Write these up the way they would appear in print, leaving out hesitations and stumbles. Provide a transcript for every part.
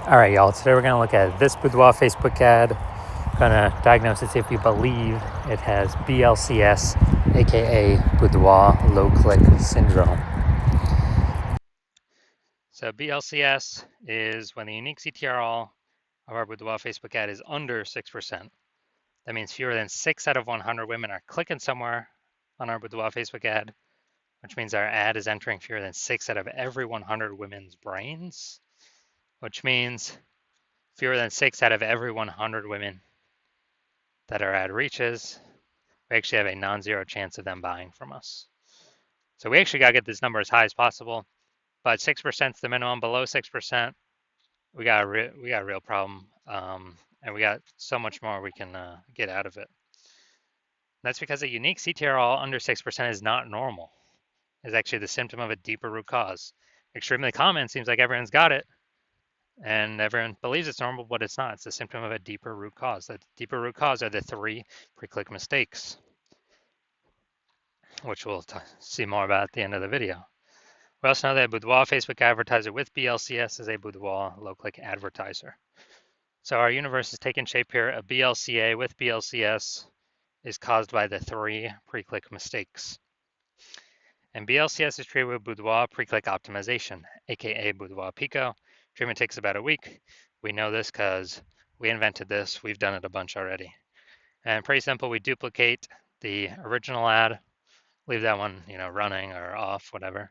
All right, y'all. Today we're going to look at this Boudoir Facebook ad. Going to diagnose it, see if we believe it has BLCS, aka Boudoir Low Click Syndrome. So BLCS is when the unique CTRL of our Boudoir Facebook ad is under 6%. That means fewer than 6 out of 100 women are clicking somewhere on our Boudoir Facebook ad, which means our ad is entering fewer than 6 out of every 100 women's brains, which means fewer than 6 out of every 100 women that our ad reaches, we actually have a non-zero chance of them buying from us. So we actually got to get this number as high as possible, but 6% is the minimum. Below 6%, we got a real problem, and we got so much more we can get out of it. That's because a unique CTRL under 6% is not normal. It's actually the symptom of a deeper root cause. Extremely common, seems like everyone's got it, and everyone believes it's normal, but it's not. It's the symptom of a deeper root cause. The deeper root cause are the 3 pre-click mistakes, which we'll see more about at the end of the video. We also know that a Boudoir Facebook advertiser with BLCS is a Boudoir low-click advertiser. So our universe is taking shape here. A BLCA with BLCS is caused by the 3 pre-click mistakes. And BLCS is treated with Boudoir pre-click optimization, aka Boudoir Pico. Treatment takes about a week. We know this because we invented this. We've done it a bunch already. And pretty simple, we duplicate the original ad, leave that one, running or off, whatever,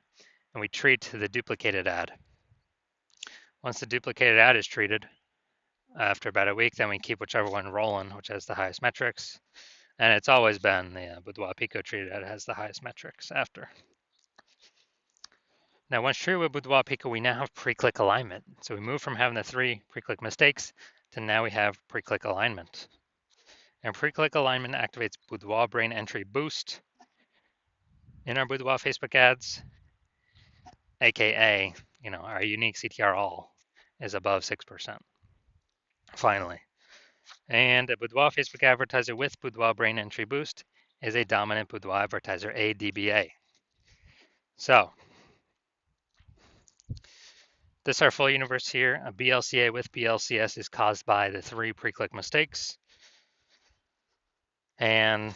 and we treat the duplicated ad. Once the duplicated ad is treated, after about a week, then we keep whichever one rolling, which has the highest metrics. And it's always been the Boudoir Pico treated ad has the highest metrics after. Now, once treated with Boudoir Pico, we now have pre-click alignment. So we move from having the 3 pre-click mistakes to now we have pre-click alignment. And pre-click alignment activates Boudoir brain entry boost in our Boudoir Facebook ads, aka, our unique CTR all is above 6%. Finally. And a Boudoir Facebook advertiser with Boudoir brain entry boost is a dominant Boudoir advertiser, a DBA. So this is our full universe here. A BLCA with BLCS is caused by the 3 pre-click mistakes. And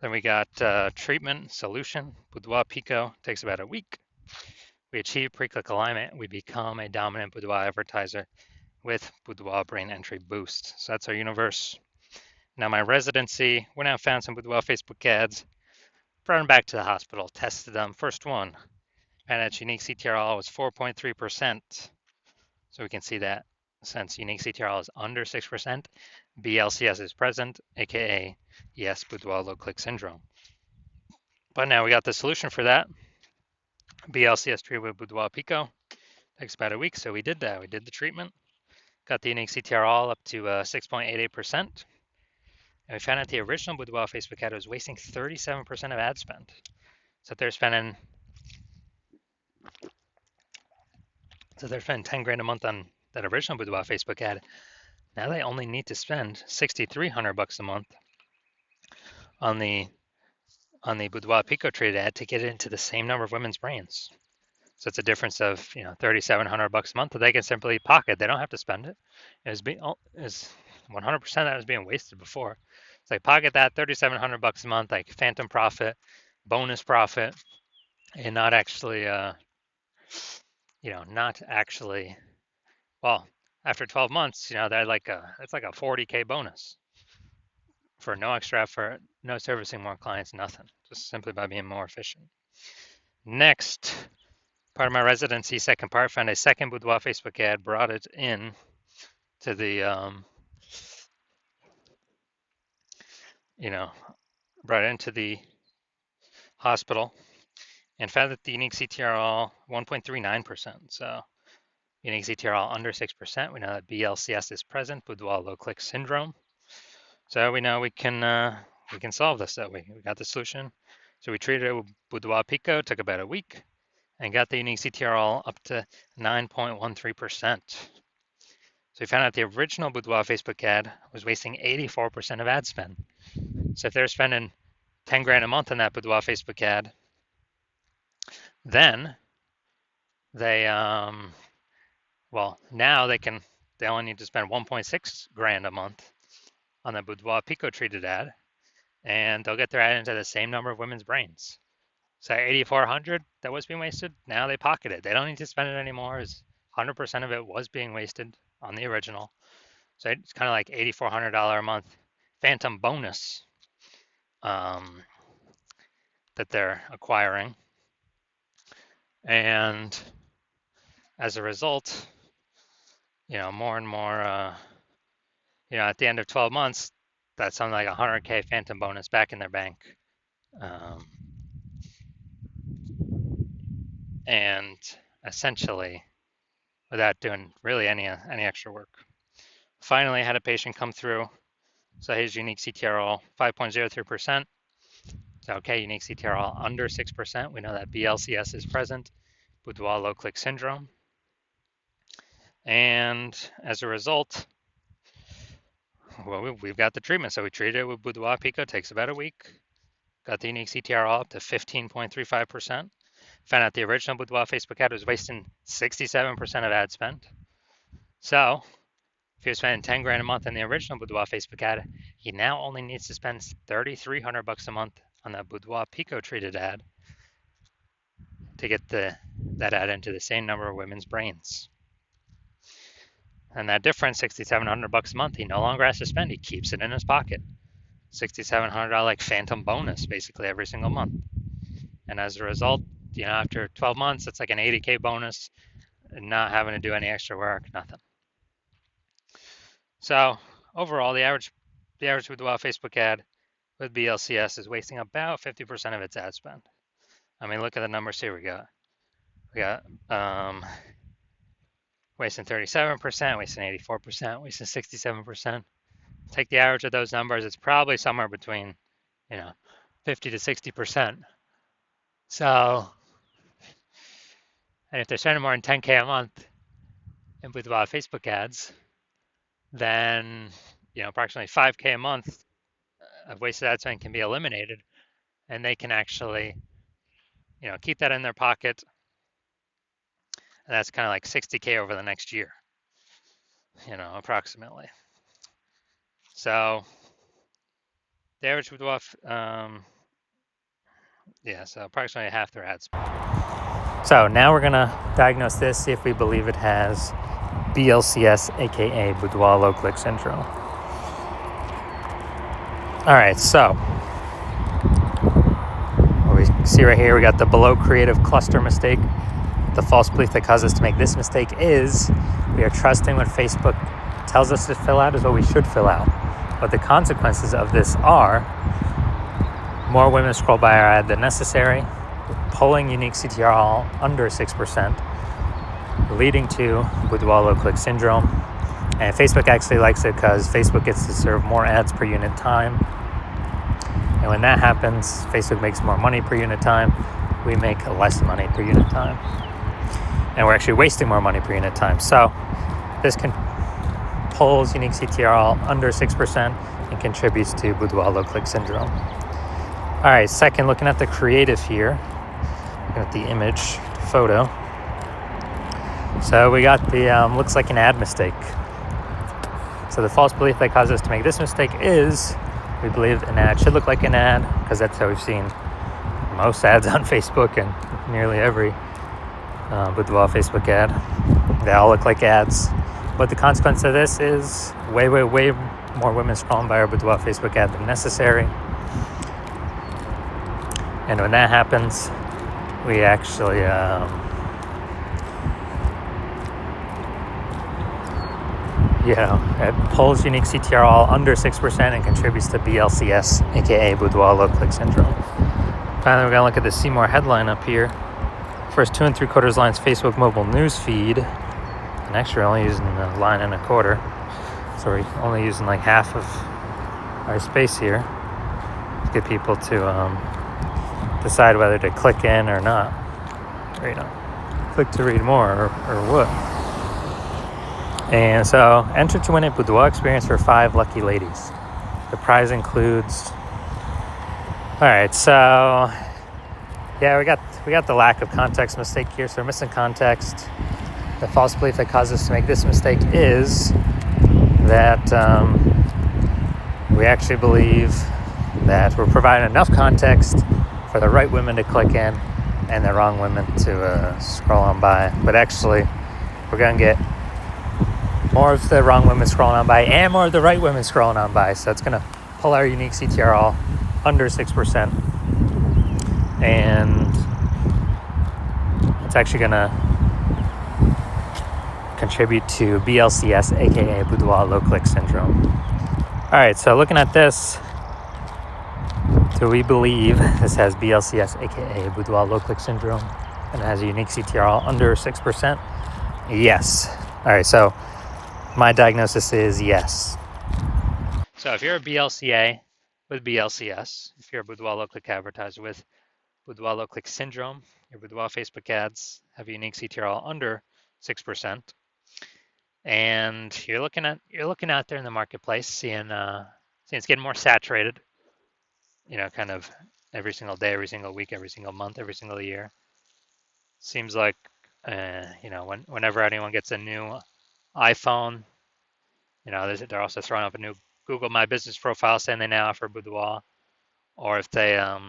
then we got treatment, solution. Boudoir Pico takes about a week. We achieve pre-click alignment. We become a dominant Boudoir advertiser with Boudoir brain entry boost. So that's our universe. Now my residency, we now found some Boudoir Facebook ads, brought them back to the hospital, tested them. First one, and its unique CTRL was 4.3%. So we can see that since unique CTRL is under 6%, BLCS is present, aka yes, Boudoir low click syndrome. But now we got the solution for that. BLCS treated with Boudoir Pico. Takes about a week, so we did that. We did the treatment, got the unique CTRL up to 6.88%. And we found out the original Boudoir Facebook ad was wasting 37% of ad spend. So they're spending 10 grand a month on that original Boudoir Facebook ad. Now they only need to spend $6,300 a month on the Boudoir Pico treated ad to get it into the same number of women's brains. So it's a difference of $3,700 a month that they can simply pocket. They don't have to spend it. Is 100% that was being wasted before. It's like pocket that $3,700 a month, like phantom profit, bonus profit, and not actually, well, after 12 months, they're it's like a 40K bonus for no extra effort, no servicing more clients, nothing, just simply by being more efficient. Next, part of my residency, second part, found a second Boudoir Facebook ad, brought it in to the, brought it into the hospital and found that the unique CTRL 1.39%. So unique CTRL under 6%. We know that BLCS is present, Boudoir low click syndrome. So we know we can solve this that way. We got the solution. So we treated it with Boudoir Pico, took about a week, and got the unique CTRL up to 9.13%. So we found out the original Boudoir Facebook ad was wasting 84% of ad spend. So if they're spending 10 grand a month on that Boudoir Facebook ad, then they Well, now they only need to spend 1.6 grand a month on the Boudoir Pico treated ad, and they'll get their ad into the same number of women's brains. So 8,400 that was being wasted, now they pocket it. They don't need to spend it anymore. 100% of it was being wasted on the original. So it's kind of like $8,400 a month phantom bonus that they're acquiring. And as a result, more and more, at the end of 12 months, that's something like $100K phantom bonus back in their bank. And essentially, without doing really any extra work. Finally, I had a patient come through. So his unique CTRL 5.03%. So okay, unique CTRL under 6%. We know that BLCS is present, Boudoir low click syndrome. And as a result, well, we've got the treatment. So we treated it with Boudoir Pico. It takes about a week. Got the unique CTRL up to 15.35%. Found out the original Boudoir Facebook ad was wasting 67% of ad spend. So if he was spending 10 grand a month in the original Boudoir Facebook ad, he now only needs to spend $3,300 a month on that Boudoir Pico treated ad to get that ad into the same number of women's brains. And that difference, $6,700 a month, he no longer has to spend. He keeps it in his pocket. $6,700 like phantom bonus basically every single month. And as a result, after 12 months, it's like an $80K bonus, not having to do any extra work, nothing. So overall, the average Boudoir Facebook ad with BLCS is wasting about 50% of its ad spend. I mean, look at the numbers here. We got wasting 37%, wasting 84%, wasting 67%. Take the average of those numbers, it's probably somewhere between 50 to 60%. So, and if they're spending more than 10K a month in Boudoir Facebook ads, then approximately 5K a month of wasted ad spend can be eliminated, and they can actually keep that in their pocket. And that's kind of like 60K over the next year, approximately. So the average Boudoir, so approximately half their ad spend. So now we're gonna diagnose this, see if we believe it has BLCS, aka Boudoir low click syndrome. All right, so what we see right here, we got the below creative cluster mistake. The false belief that caused us to make this mistake is we are trusting what Facebook tells us to fill out is what we should fill out. But the consequences of this are more women scroll by our ad than necessary, pulling unique CTRL under 6%, leading to Boudoir low click syndrome. And Facebook actually likes it because Facebook gets to serve more ads per unit time. And when that happens, Facebook makes more money per unit time. We make less money per unit time. And we're actually wasting more money per unit time. So this pulls unique CTRL under 6% and contributes to Boudoir low click syndrome. All right, second, looking at the creative here, looking at the image photo. So we got the, looks like an ad mistake. So the false belief that caused us to make this mistake is we believe an ad should look like an ad, because that's how we've seen most ads on Facebook and nearly every Boudoir Facebook ad. They all look like ads. But the consequence of this is way more women scrolling by our Boudoir Facebook ad than necessary. And when that happens, we actually it pulls unique CTRL under 6% and contributes to BLCS, aka Boudoir low click syndrome. Finally, we're gonna look at the See More headline up here. First 2 3/4 lines Facebook mobile news feed. And actually we're only using a line and a quarter. So we're only using like half of our space here to get people to decide whether to click in or not. Or, click to read more or what. And so, enter to win a Boudoir experience for 5 lucky ladies. The prize includes... Alright, so... Yeah, we got the lack of context mistake here, so we're missing context. the false belief that caused us to make this mistake is that we actually believe that we're providing enough context for the right women to click in and the wrong women to scroll on by. But actually, we're going to get more of the wrong women scrolling on by and more of the right women scrolling on by. So it's going to pull our unique CTR all under 6%. And it's actually going to contribute to BLCS, aka Boudoir low click syndrome. All right, so looking at this, do we believe this has BLCS, aka Boudoir low click syndrome, and it has a unique CTR all under 6%? Yes. All right, so my diagnosis is yes. So if you're a BLCA with BLCS, if you're a Boudoir low click advertiser with Boudoir low click syndrome, your Boudoir Facebook ads have a unique CTR all under 6%, and you're looking out there in the marketplace, seeing it's getting more saturated, kind of every single day, every single week, every single month, every single year. Seems like whenever anyone gets a new iPhone, they're also throwing up a new Google My Business profile saying they now offer Boudoir, or if they or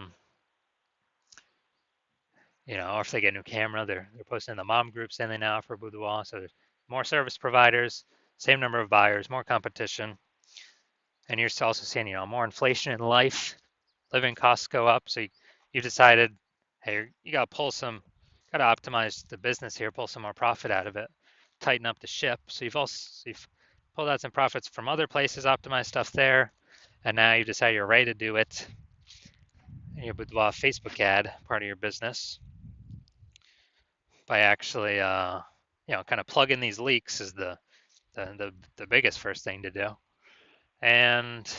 if they get a new camera, they're posting in the mom group saying they now offer Boudoir. So there's more service providers, same number of buyers, more competition, and you're also seeing more inflation in life. Living costs go up, so you decided, hey, you got to optimize the business here, pull some more profit out of it, tighten up the ship. So you've pulled out some profits from other places, optimized stuff there, and now you decide you're ready to do it in your Boudoir Facebook ad, part of your business, by actually, kind of plug in these leaks is the biggest first thing to do, and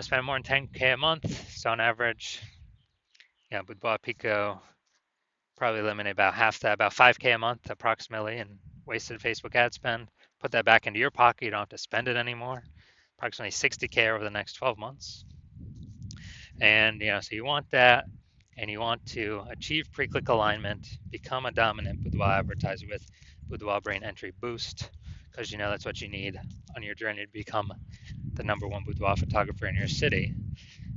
spend more than 10K a month. So on average, Boudoir Pico probably eliminate about half that, about 5K a month approximately, in wasted Facebook ad spend. Put that back into your pocket. You don't have to spend it anymore. Approximately 60K over the next 12 months. And so you want that, and you want to achieve pre-click alignment, become a dominant Boudoir advertiser with Boudoir Brain Entry Boost, because that's what you need on your journey to become the #1 boudoir photographer in your city.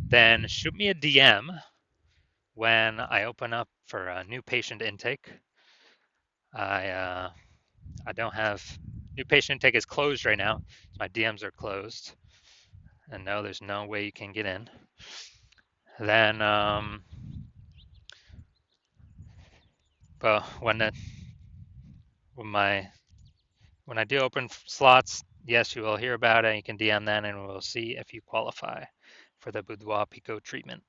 Then shoot me a DM when I open up for a new patient intake. I don't have new patient intake is closed right now. My DMs are closed, and no, there's no way you can get in. Then, but when I do open slots, yes, you will hear about it. You can DM then, and we'll see if you qualify for the Boudoir Pico treatment.